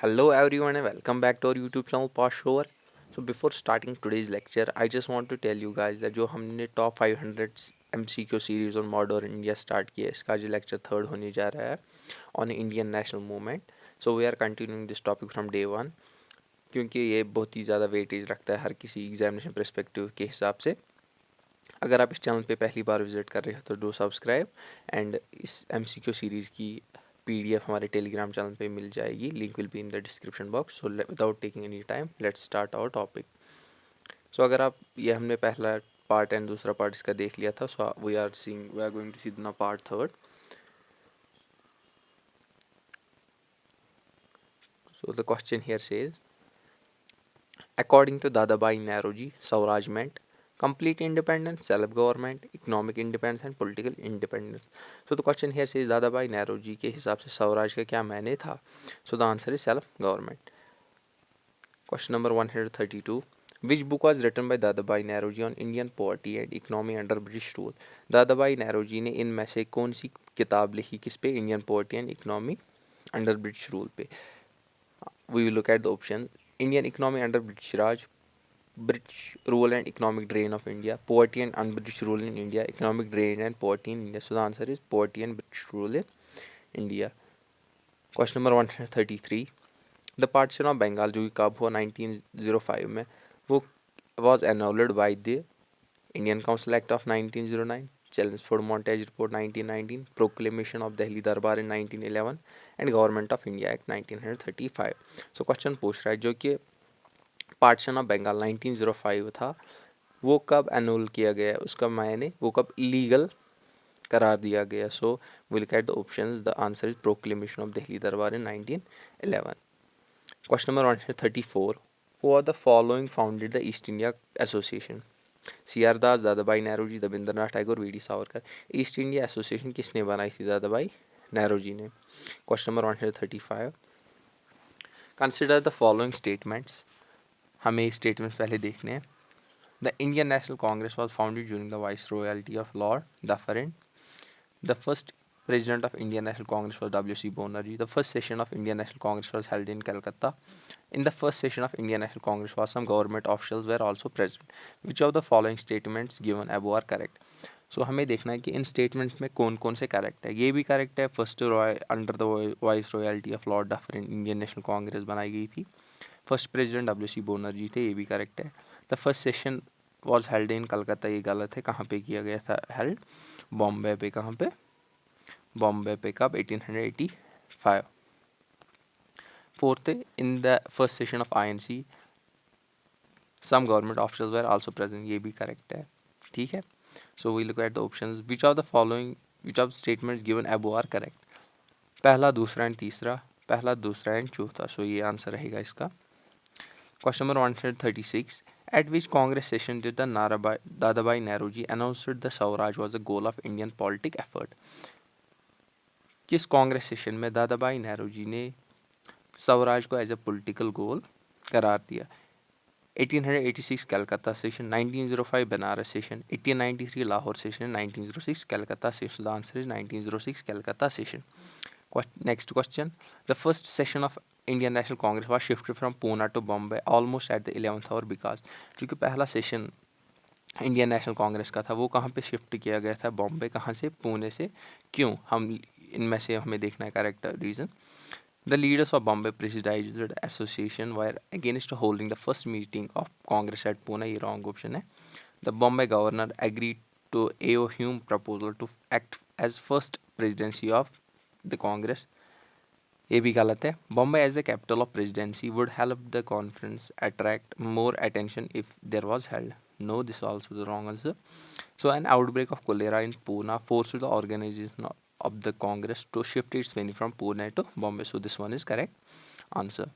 Hello everyone and welcome back to our YouTube channel Past Shower. So before starting today's lecture, I just want to tell you guys that जो हमने top 500 MCQ series on modern India start किया है, इसका जो lecture third होने जा रहा है on Indian national movement. So we are continuing this topic from day one, क्योंकि ये बहुत ही ज़्यादा वेटेज रखता है हर किसी एग्जामिनेशन परस्पेक्टिव के हिसाब से. अगर आप इस चैनल पे पहली बार विजिट कर रहे हो तो डू सब्सक्राइब. एंड इस MCQ सीरीज़ की PDF हमारे टेलीग्राम चैनल पे मिल जाएगी. Link will be in the description box. So without taking any time let's start our topic. So अगर आप ये हमने पहला पार्ट एंड दूसरा पार्ट इसका देख लिया था. So we are going to see ना part third. So the question here says, according to Dadabhai Naoroji, Swaraj meant complete independence, self-government, economic independence and political independence. So the question here says Dadabhai Naoroji के हिसाब से स्वराज का क्या मायने था? So the answer is self-government. Question number 132. Which book was written by Dadabhai Naoroji on Indian poverty and economy under British rule? Dadabhai Naoroji ने इनमें से कौन सी किताब लिखी किस पे? Indian poverty and economy under British rule पे. We will look at the options. Indian economy under British Raj, British rule and economic drain of India, poverty and un-British rule in India, economic drain and poverty in India. So the answer is poverty and British rule in India. Question number 133. The partition of Bengal जो कि कब हुआ 1905 में, वो was annulled by the Indian Council Act of 1909, Chelmsford Montage Report 1919, Proclamation of Delhi Darbar in 1911 and Government of India Act 1935. So question पूछ रहा है जो कि पार्टीशन ऑफ बंगाल 1905 था, वो कब एनुअल किया गया, उसका मायने वो कब लीगल करार दिया गया. So will look at the options. The answer is proclamation of Delhi Darbar in 1911. Question number 134. Who are the following founded the East India association? CR Das, Dadabhai Naoroji, Rabindranath Tagore, VD Savarkar. East India association किसने बनाई थी? दादाभाई नौरोजी ने. Question number 135. Consider the following statements. हमें statements पहले देखने हैं. The Indian National Congress was founded during the Viceroyalty of Lord Dufferin. The first president of Indian National Congress was W.C. Banerjee. The first session of Indian National Congress was held in Calcutta. In the first session of Indian National Congress was some government officials were also present. Which of the following statements given above are correct? So हमें देखना है कि इन statements में कौन कौन से correct है. ये भी करेक्ट है, first under the vice royalty of Lord Dufferin Indian national Congress बनाई गई थी. First president W.C. बनर्जी थे, ये भी करेक्ट है. The first session was held in Calcutta, ये गलत है. कहाँ पे किया गया था हेल्ड? बॉम्बे पे. कहाँ पे? बॉम्बे पे. कब? 1885. Fourth, in the first session of INC some government officers were also present, ये भी करेक्ट है. ठीक है. So we look at the options. Which of the following, which of statements given above are correct? पहला, दूसरा and तीसरा, पहला, दूसरा एंड चौथा. सो ये आंसर रहेगा इसका. Question number 136. At which Congress session did the Dadabhai Nauroji announced the Swaraj was the goal of Indian politic effort? किस कांग्रेस सेशन में दादाभाई नौरोजी ने स्वराज को एज ए पॉलिटिकल गोल करार दिया? 1886 Calcutta session, 1905 Banaras session, 1893 Lahore session, 1906 Calcutta session. The answer is 1906 Calcutta session. Next question. The first session of Indian National Congress was shifted from Pune to Bombay almost at the 11th hour because क्योंकि पहला session Indian national Congress का था वो कहाँ पे shift किया गया था? बॉम्बे. कहाँ से? पुणे से. क्यों? हम इनमें से हमें देखना है correct reason. The leaders of Bombay Presidential Association were against holding the first meeting of Congress at Pune. ये wrong option है. The Bombay governor agreed to A.O. Hume proposal to act as first presidency of the Congress. ये भी गलत है. Bombay as the capital of presidency would help the conference attract more attention if there was held. No, this is also the wrong answer. So an outbreak of cholera in Pune forced the organization of the Congress to shift its venue from Pune to Bombay. So this one is correct answer.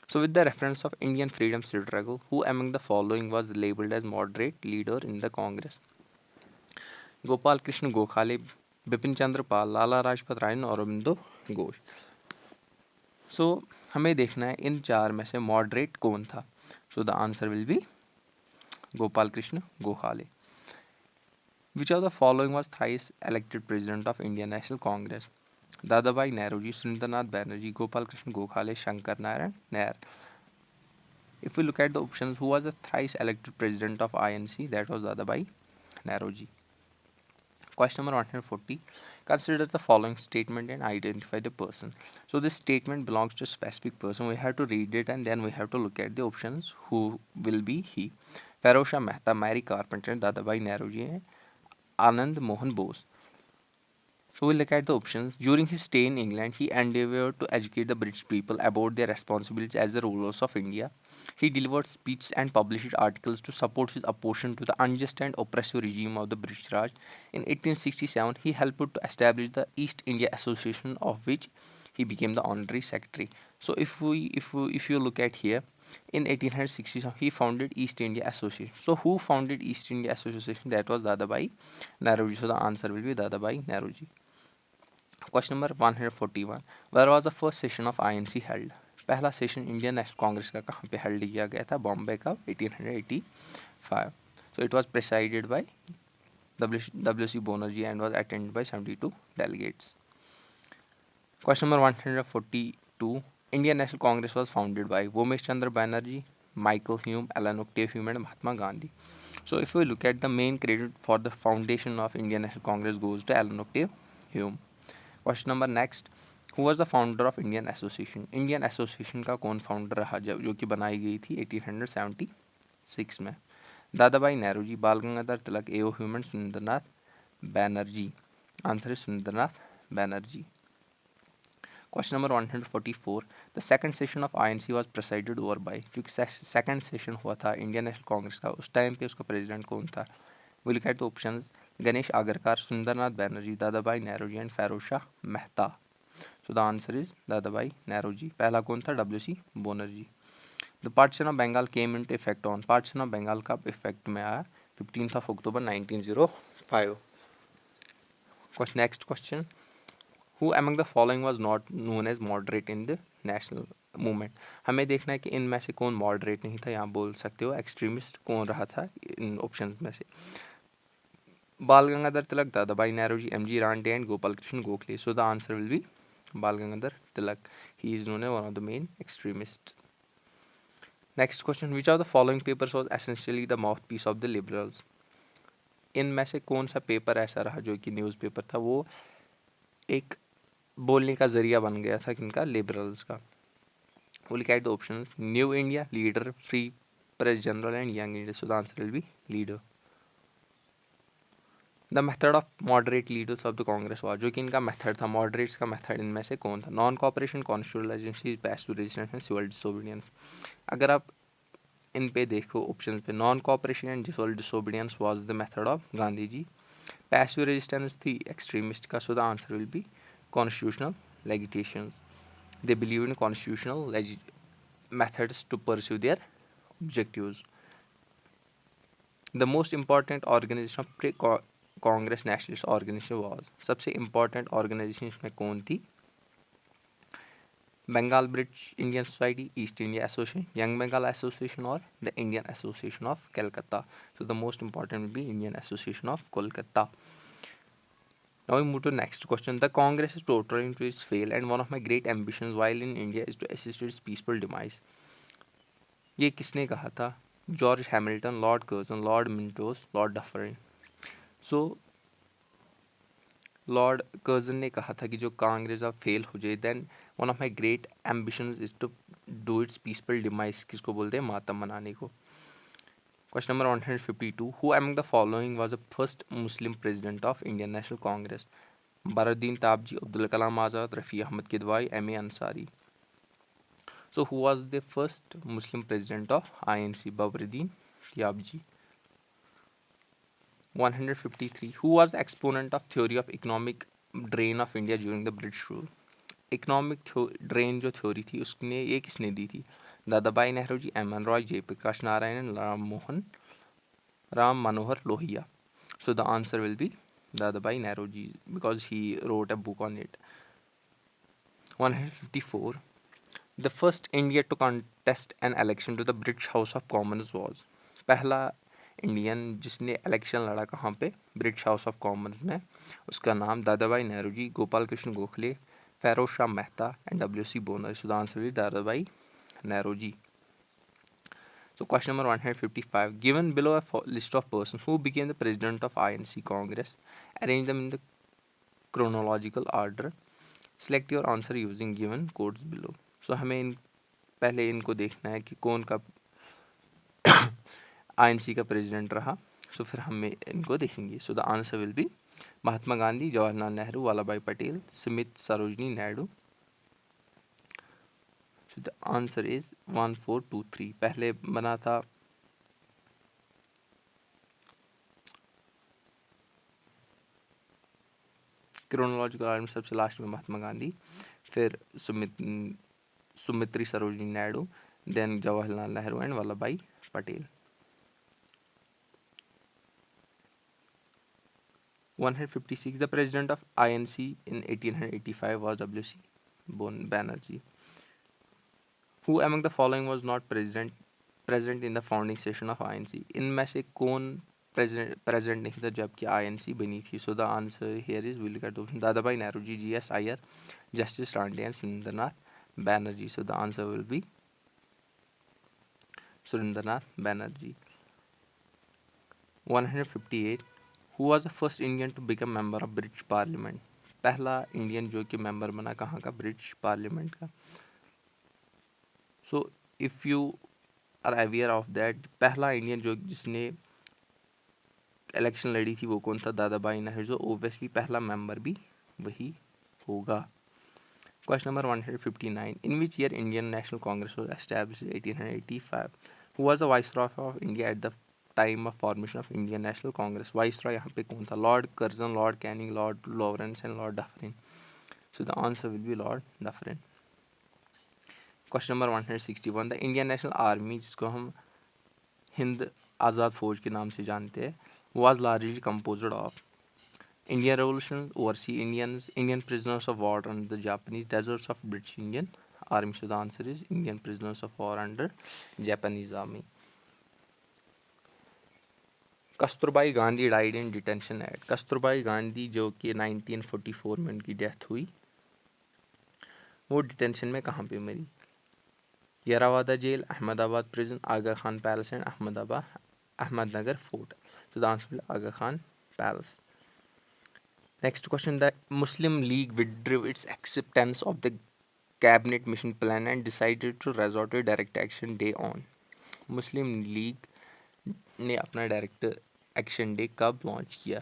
So with the reference of Indian freedom struggle, who among the following was labeled as moderate leader in the Congress? Gopal Krishna Gokhale, Bipin Chandra Pal, लाला लाजपत राय और अरविंदो घोष. सो हमें देखना है इन चार में से moderate कौन था. सो the answer will be Gopal Krishna Gokhale. Which of the following was thrice elected president of Indian national Congress? Dadabhai Naoroji, Surendranath Banerjee, Gopal Krishna Gokhale, Shankar Narayan Nair. If we look at the options, who was the thrice elected president of INC? That was Dadabhai Naoroji. Question number 140. Consider the following statement and identify the person. So this statement belongs to a specific person. We have to read it and then we have to look at the options. Who will be he? Ferosha Mehta, Mary Carpenter, Dadabhai Naoroji, and Anand Mohan Bose. So we'll look at the options. During his stay in England, he endeavored to educate the British people about their responsibilities as the rulers of India. He delivered speeches and published articles to support his opposition to the unjust and oppressive regime of the British Raj. In 1867, he helped to establish the East India Association, of which he became the honorary secretary. So if you look at here, in 1867 he founded East India Association. So who founded East India Association? That was Dadabhai Naoroji. So the answer will be Dadabhai Naoroji. Question number 141. Where was the first session of INC held? पहला session Indian national Congress का कहाँ पे held किया गया था? बॉम्बे का 1885. So it was presided by W.C. Bonerjee and was attended by 72 delegates. Question number 142. Indian National Congress was founded by Vomesh Chandra Banerjee, Michael Hume, Ellen Octave Hume and Mahatma Gandhi. So if we look at the main credit for the foundation of Indian National Congress goes to Ellen Octave Hume. Question number next. Who was the founder of Indian association? Indian association का कौन founder रहा जो कि बनाई गई थी 1876 में? Dadabhai Naoroji, Bal Gangadhar Tilak, A O. Hume and Surendranath Banerjee. Answer है Surendranath Banerjee. Question number 144. The second session of INC was presided over by? क्योंकि सेकंड सेशन हुआ था इंडियन नेशनल कांग्रेस का, उस टाइम पे उसका प्रेसिडेंट कौन था? We look at the options. Ganesh Agarkar, Sundarnath Banerjee, Dadabhai Naoroji and Ferosha Mehta. So the answer is Dadabhai Naoroji. पहला कौन था? W.C. Bonerjee. The partition of Bengal came into effect on? Partition of Bengal का effect में आया 15th of October 1905. Next question. Who among the following was not known as moderate in the national movement? हमें देखना है कि इनमें से कौन moderate नहीं था. यहाँ बोल सकते हो extremist कौन रहा था इन options में से. Bal Gangadhar Tilak, Dadabhai Naoroji, M.G. Rande and Gopal Krishna Gokhale. So the answer will be Bal Gangadhar Tilak. He is known as one of the main extremists. Next question. Which of the following papers was essentially the mouthpiece of the liberals? इनमें से कौन सा paper ऐसा रहा जो कि newspaper था, वो एक बोलने का जरिया बन गया था किनका? लिबरल्स का. We'll look at the options. New India, Leader, Free Press General and Young India. So the answer will be Leader. The method of moderate leaders of the Congress was? जो कि इनका मेथड था, moderates का method इनमें से कौन था? Non cooperation, constitutional agency, passive resistance and civil disobedience. अगर आप इन पे देखो ऑप्शन पे, non cooperation and civil disobedience was the method of Gandhi ji. Passive resistance थी एक्सट्रीमिस्ट का. So the answer will be constitutional agitations. They believe in constitutional methods to pursue their objectives. The most important organization of Congress nationalist organization was? सबसे important organization इसमें कौन थी? Bengal British Indian society, East India association, young Bengal association और the Indian association of Calcutta. So the most important will be Indian association of Kolkata. Now we move to next question. The Congress is totally to its fail and one of my great ambitions while in India is to assist its peaceful demise. ये किसने कहा था? George Hamilton, Lord Curzon, Lord Mintos, Lord Dufferin. So Lord Curzon ने कहा था कि जो कांग्रेस अब फेल हो जाए, then one of my great ambitions is to do its peaceful demise. किसको बोलते हैं? मातम मनाने को. Question number 152. Who among the following was the first Muslim president of Indian national Congress? Badruddin Tyabji, Abdul Kalam Azad, Rafi Ahmed Kidwai, M.A. Ansari. So who was the first Muslim president of INC? Badruddin Tyabji. 153. Who was exponent of theory of economic drain of India during the British rule? Economic drain जो theory थी उसने ये किसने दी थी? Dadabhai Nehru ji, M.N. Roy, Jayaprakash Narayan, Ram Manohar Lohia. So the answer will be Dadabhai Naoroji because he wrote a book on it. 154. The first India to contest an election to the British House of Commons was? पहला Indian जिसने election लड़ा कहाँ पे, British house of Commons में, उसका नाम Dadabhai Naoroji, Gopal Krishna Gokhale, Feroze Shah Mehta and W C Bonnerjee. So the answer is Dadabhai Nehru ji. So question number 155. Given below a list of persons who became the president of INC Congress, arrange them in the chronological order. Select your answer using given codes below. So हमें पहले इनको देखना है कि कौन का INC का president रहा. सो फिर हम इनको देखेंगे. So the answer will be Mahatma Gandhi, Jawaharlal Nehru, Vallabhbhai Patel, Smith, Sarojini Naidu. So the answer is 1423. पहले बना था क्रोनोलॉजिकल आर्डर में सबसे लास्ट में महात्मा गांधी, फिर सुमित्री सरोजनी नायडू, देन जवाहरलाल नेहरू एंड वल्लभ भाई Patel. 156. The president of INC in 1885 was W.C. Banerjee. Who among the following was not present in the founding session of INC? इनमें से कौन प्रेजेंट नहीं था जबकि INC बनी थी? So the answer here is, will get option, Dadabhai Naoroji, GS Iyer, Justice Ranade and Surendranath Banerjee. So the answer will be Surendranath Banerjee. 158. Who was the first Indian to become member of British Parliament? पहला Indian जो कि member बना कहाँ का, British parliament का. So if you are aware of that, पहला Indian जो जिसने इलेक्शन लड़ी थी वो कौन था, दादा भाई नेहरू. जो ओबियसली पहला मेंबर भी वही होगा. Question number 159. In which year Indian national Congress was established? 1885. Who was the viceroy of India at the time of formation of Indian national Congress? Viceroy यहाँ पे कौन था? Lord Curzon, Lord Canning, Lord Lawrence and Lord Dufferin. So the answer will B Lord Dufferin. Question number 161. The Indian national army, जिसको हम हिंद आज़ाद फौज के नाम से जानते हैं, was largely composed of Indian Revolution, overseas Indians, Indian prisoners of war under the Japanese, deserts of British Indian Army. So the answer is Indian prisoners of war under Japanese Army. Kasturbai Gandhi died in detention at. Kasturbai Gandhi जो कि 1944 में उनकी death हुई, वो detention में कहाँ पे मरी? Yerawada jail, Ahmedabad prison, Aga Khan palace and Ahmednagar fort. So the answer will be Aga Khan Palace. Next question. The Muslim League withdrew its acceptance of the cabinet mission plan and decided to resort to direct action day on. Muslim League ने अपना direct action day कब launch किया?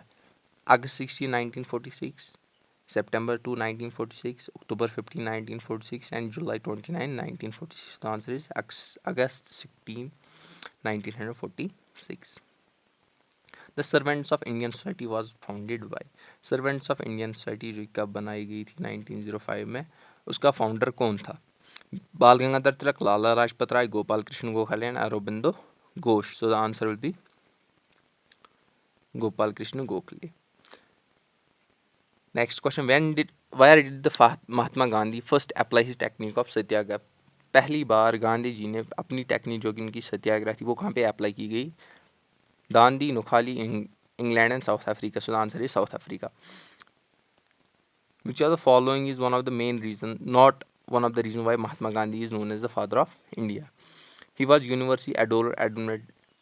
अगस्त 16, 1946, September 2, 1946, October 15, 1946 and July 29, 1946. The answer is August 16, 1946. The servants of Indian society was founded by. Servants of Indian society जो कब बनाई गई थी 1905 में, उसका फाउंडर कौन था? Bal Gangadhar Tilak, Lala Lajpat Rai, Gopal Krishna Gokhale and Aurobindo Ghosh. So the answer will be Gopal Krishna Gokhale. Next question. Where did the Mahatma Gandhi first apply his technique of satyagraha? पहली बार गांधी जी ने अपनी टेक्निक जो कि उनकी सत्याग्रह थी वो कहाँ पे अप्लाई की गई? Dandi, नुखाली, England and South Africa. So the answer is South Africa. Which of the following is one of the main reason, not one of the reason why Mahatma Gandhi is known as the father of India? He was universally adored,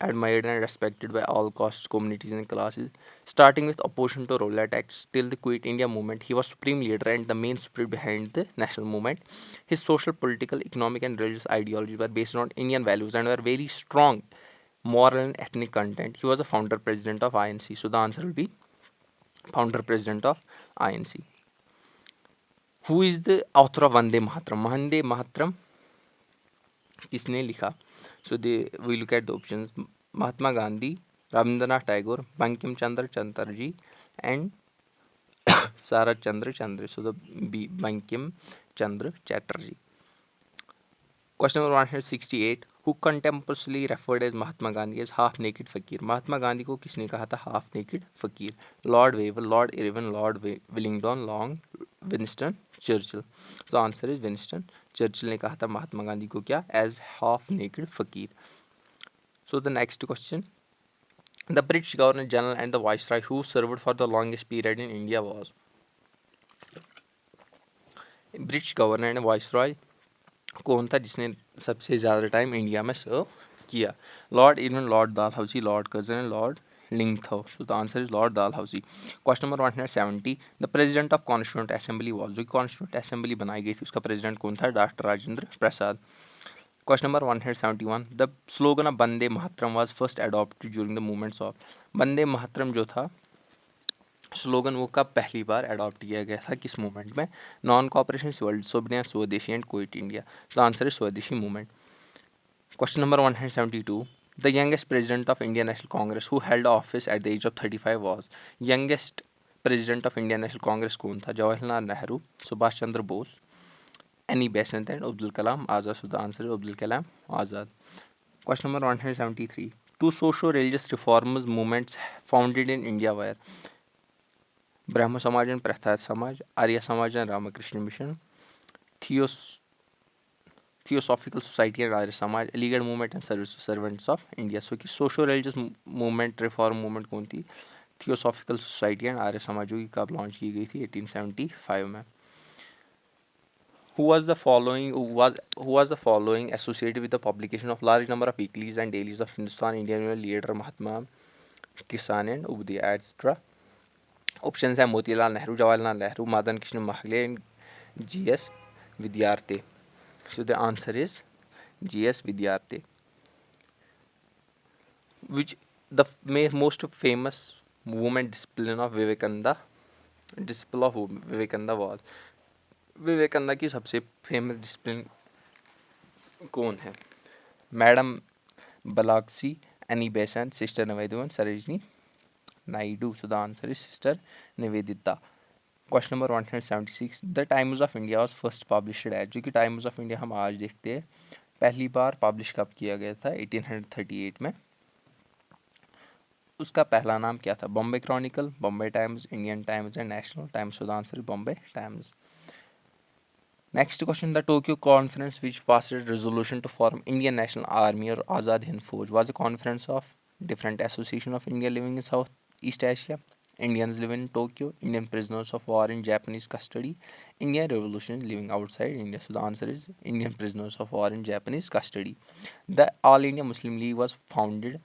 admired and respected by all castes, communities and classes. Starting with opposition to Rowlatt Act till the Quit India movement, he was supreme leader and the main spirit behind the national movement. His social, political, economic and religious ideologies were based on Indian values and were very strong moral and ethnic content. He was the founder president of INC. So the answer will be founder president of INC. Who is the author of Vande Mataram? Vande Mataram किसने लिखा? So we look at the options. Mahatma Gandhi, Rabindranath Tagore, Bankim Chandra Chatterjee and Sarat Chandra Chandra. So the B, Bankim Chandra Chatterjee. Question number 168. Who contemporarily referred as Mahatma Gandhi as half naked fakir? Mahatma Gandhi को किसने कहा था half naked fakir? Lord Wavell, Lord Irwin, Lord Willingdon, long Winston Churchill. तो answer is Winston Churchill ने कहा था महात्मा गांधी को क्या? एज हाफ नेकेड फकीर. So the next question. The British Governor General and the Viceroy who served for the longest period in India was British governor and viceroy कौन था जिसने सबसे ज़्यादा टाइम इंडिया में सर्व किया? Lord Irwin, Lord Dalhousie, Lord Curzon and Lord Linlithgow. So the answer is Lord Dalhousie. Question number 170. The president of Constituent Assembly was, जो Constituent Assembly बनाई गई थी उसका प्रेसिडेंट कौन था? Doctor Rajendra Prasad. Question number 171. The slogan of Bande Mataram was first adopted during the movements of, Bande Mataram जो था slogan वो कब पहली बार अडॉप्ट किया गया था, किस मूवमेंट में? नॉन कॉपरेशन वर्ल्ड, सोबनिया, swadeshi and quit India. So answer is swadeshi movement. Question number 172. The youngest president of Indian national Congress who held office at the age of 35 was. Youngest president of Indian national Congress कौन था? Jawaharlal Nehru, Subhash Chandra Bose, Annie Besant and Abdul Kalam Azad. So the answer is Abdul Kalam Azad. Question number 173. Two socio religious reforms movements founded in India were. ब्रह्म समाज and Prarthana Samaj, Arya Samaj and Ramakrishna mission, theosophical society and Arya Samaj, Aligarh movement and servants of India. So कि socio religious movement, reform movement कौन थी? Theosophical society and Arya समाज, जो कि कब launch की गई थी? 1875 में. Who was the following associated with the publication of large number of weeklies and dailies of Hindustan, Indian Union leader Mahatma, Kisan and Ubdi, etc. Options है Motilal Nehru, Jawaharlal Nehru, Madan Krishna Malviya and G.S. Vidyarthi. So the answer is G.S. Vidyarthi. Which the most famous woman discipline of Vivekananda was. Vivekananda की सबसे famous discipline कौन है? Madam Blavatsky, Annie Besant, Sister Nivedita, Sarojini Naidu. So the answer is Sister Nivedita. Question number 176. The Times of India was first published at, जो कि times of India हम आज देखते हैं पहली बार पब्लिश कब किया गया था? 1838 में. उसका पहला नाम क्या था? Bombay Chronicle, Bombay times, Indian times and national times. So the answer is Bombay times. Next question. The Tokyo Conference, which passed a resolution to form Indian National Army or Azad Hind Fauj, was a conference of different association of India living in Southeast Asia, Indians living in Tokyo, Indian prisoners of war in Japanese custody, Indian revolutionaries living outside India. So the answer is Indian prisoners of war in Japanese custody. The All India Muslim League was founded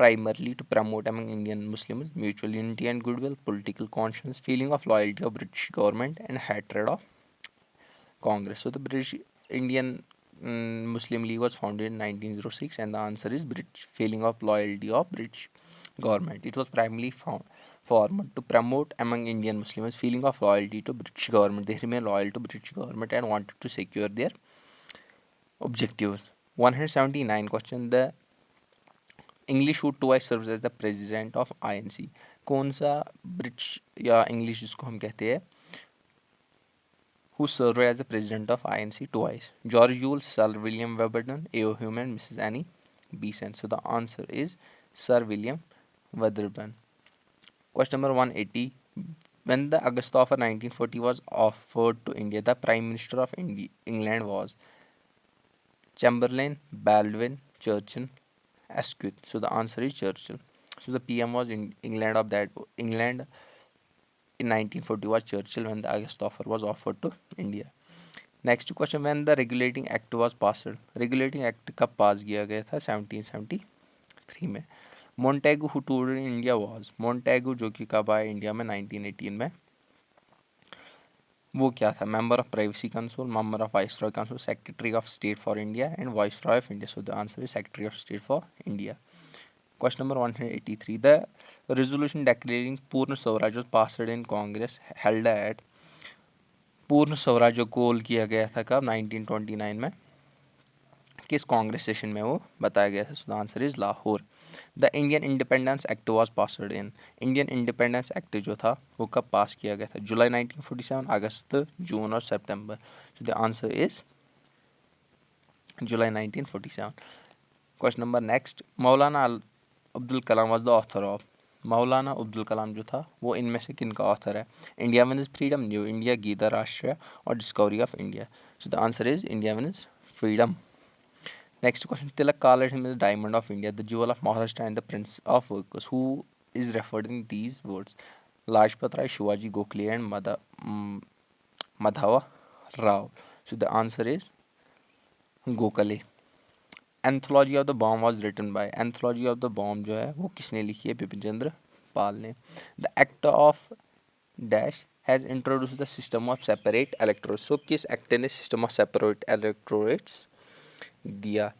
primarily to promote among Indian Muslims mutual unity and goodwill, political conscience, feeling of loyalty of British government, and hatred of Congress. So the British Indian Muslim League was founded in 1906, and the answer is British feeling of loyalty of British government. It was primarily formed to promote among Indian Muslims feeling of loyalty to British government. They remain loyal to British government and wanted to secure their objectives. 179 question. The English who twice serves as the president of INC. कौन सा British या English जिसको हम कहते हैं who served as the president of INC twice? George Yule, Sir William Wedderburn, A.O. Hume, and Mrs. Annie Besant. So the answer is Sir William Wedderburn. Question number 180. When the August offer 1940 was offered to India, the Prime Minister of England was Chamberlain, Baldwin, Churchill, Asquith. So the answer is Churchill. So the PM was in England in 1940 was Churchill when the August offer was offered to India. Next question. When the Regulating Act was passed. Regulating Act कब पास किया गया था? 1773 में. Montagu who toured in India was. Montagu जो कि कब आया India में? 1918 में. वो क्या था? Member of Privacy Council, Member of Viceroy Council, Secretary of State for India and Viceroy of India. So the answer is Secretary of State for India. Question number 183. The resolution declaring Purna Swaraj was passed in Congress held at. पूर्ण स्वराज जो गोल किया गया था कब? 1929 में. किस Congress session में वो बताया गया था? सो the answer is Lahore. The Indian independence act was passed in. Indian independence act जो था वो कब पास किया गया था? जुलाई 1947, अगस्त, जून और सितंबर. So the answer is July 1947. Question number next. Maulana Abdul Kalam was the author of. Maulana Abdul कलाम जो था वो इनमें से किन का ऑथर है? India wins freedom, new India, Gita Rashtriya और discovery of India. So the answer is India wins freedom. Next question. Tilak called him as Diamond of India, the jewel of Maharashtra, and the Prince of Workers. Who is referred in these words? Lajpat Rai, Shivaji, Gokhale, and Madhava Rao. So the answer is Gokhale. Anthology of the Bomb was written by. Anthology of the Bomb जो है वो किसने लिखी है? बिपिन चंद्र पाल ने. The act of dash has introduced the system of separate electrodes. So किस act ने system of separate electrodes दिया?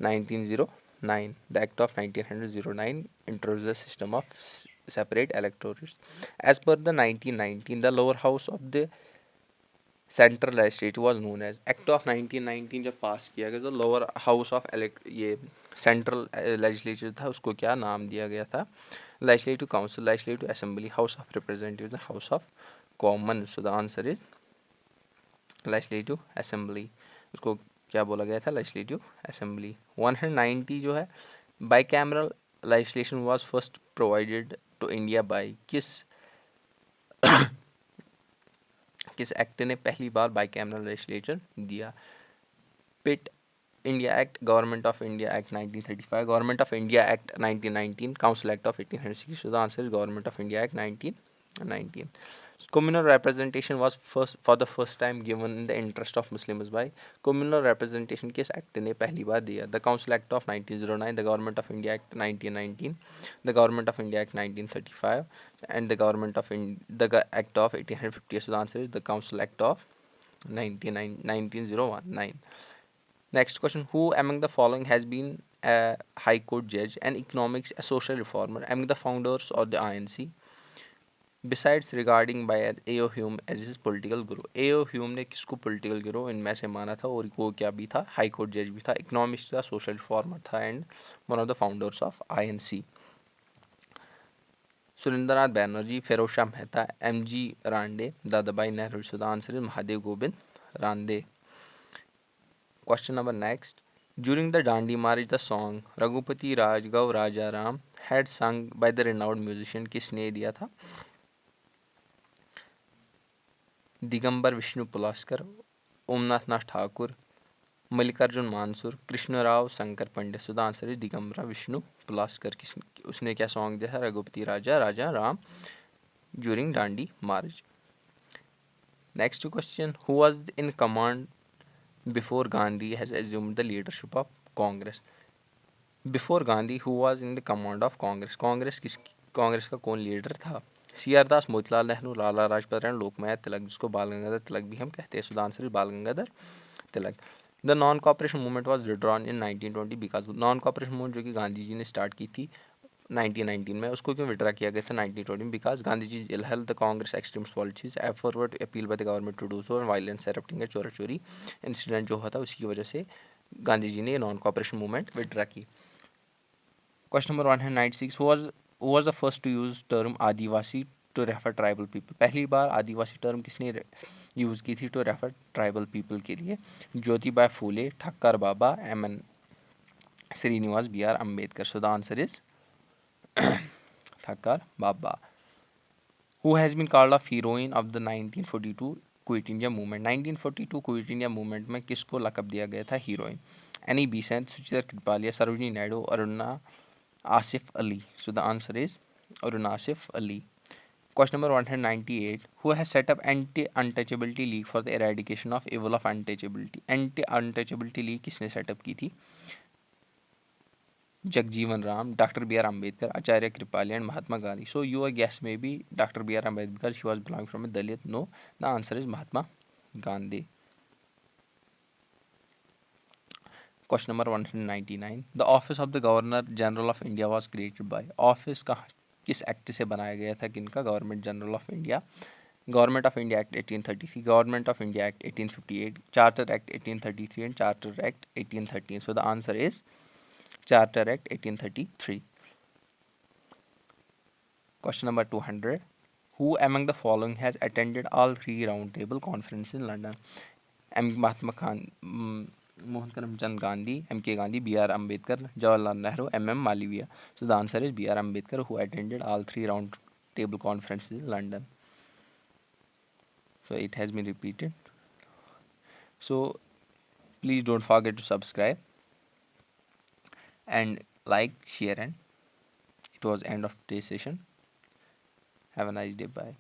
1909. The act of 1909 introduced the system of separate electrodes. As per the 1919, the lower house of the central legislature was known as. Act of 1919 जब पास किया गया तो lower house of ये central legislature था उसको क्या नाम दिया गया था? Legislative council, legislative assembly, house of representatives, house of common. So the answer is legislative assembly. उसको क्या बोला गया था? Legislative assembly. 190 जो है bicameral legislation was first provided to India by. किस एक्ट ने पहली बार बाई कैमरल लेजिस्लेचर दिया? Pitt India act, government of India act 1935, government of India act 1919, council act of 1860. So the answer is government of India act 1919. Communal representation was for the first time given in the interest of Muslims by. Communal representation किस act ने पहली बार दिया? The Council Act of 1909, the Government of India Act 1919, the Government of India Act 1935, and the Government of the Act of 1850. So the answer is the Council Act of 1909. Next question. Who among the following has been a High Court judge, an economics, a social reformer, among the founders of the INC? Besides regarding by A.O. Hume as his political guru. A.O. Hume ने किसको political guru इनमें से माना था और वो क्या भी था? हाई कोर्ट जज भी था, इकोनॉमिस्ट था, सोशल रिफॉर्मर था and one of the founders of INC. Surendranath Banerjee, Feroze Shah Mehta, M.G. Ranade, Dadabhai Naoroji. So the answer is Mahadev Govind Ranade. Question number next. During the Dandi March, the song Raghupati Rajgav Raja Ram had sung by the renowned musician. किसने दिया था? Digambar Vishnu Paluskar, Omnath Nath Thakur, Mallikarjun Mansur, Krishnarao Shankar Pandit. So the answer is Digambar Vishnu Paluskar. उसने क्या song दिया था? Raghupati Raja Raja Ram during Dandi march. Next question. Who was in command before Gandhi has assumed the leadership of Congress? Before Gandhi who was in the command of Congress? Congress का कौन leader था? CR दास, मोतीलाल नेहरू, लाला लाजपत राय, लोकमान्य तिलक, जिसको बाल गंगाधर तिलक भी हम कहते हैं. सो the answer is Bal Gangadhar Tilak. The non cooperation movement was withdrawn in 1920 because. Non cooperation movement जो कि गांधी जी ने स्टार्ट की थी 1919 में, उसको क्यों विड्रा किया गया था 1920 में? Because Gandhi ji ill health the Congress extremes policies forward appeal by the government to do so, violence erupting, Chaura Chauri incident जो हुआ था उसकी वजह से गांधी जी ने नॉन कॉपरेशन मूवमेंट विड्रा की. Question number 196. Who was the first to use term adivasi to refer tribal people? पहली बार आदिवासी टर्म किसने यूज़ की थी टू रेफर ट्राइबल पीपल के लिए? Jyotiba Phule, Thakkar Baba, MN Srinivas, BR Ambedkar. So the answer is Thakkar Baba. Who has been called a heroine of the 1942 quit India movement? 1942 quit India movement में किसको लकब दिया गया था heroine? Annie Besant, Suchitra Kripalani, Sarojini Naidu, Aruna Asaf Ali. So the answer is Aruna Asaf Ali. Question number 198. Who has set up Anti-Untouchability League for the eradication of evil of untouchability? Anti-Untouchability League किसने setup की थी? Jagjivan Ram, doctor BR Ambedkar, Acharya Kripalani and Mahatma Gandhi. So your guess may be doctor BR Ambedkar because he was belonging from a Dalit. No, the answer is Mahatma Gandhi. Question number 199. The office of the Governor General of India was created by. Office का किस act से बनाया गया था? किनका? Government general of India. Government of India act 1833, government of India act 1858, charter act 1833 and charter act 1813. So the answer is charter act 1833. Question number 200. Who among the following has attended all three round table conferences in London? Mahatma Mohan Karamchand Gandhi, MK Gandhi, BR Ambedkar, Jawaharlal Nehru, MM Malviya. So the answer is BR Ambedkar, who attended all three round table conferences in London. So it has been repeated. So please don't forget to subscribe. and like, share, and it was end of today's session. Have a nice day. Bye.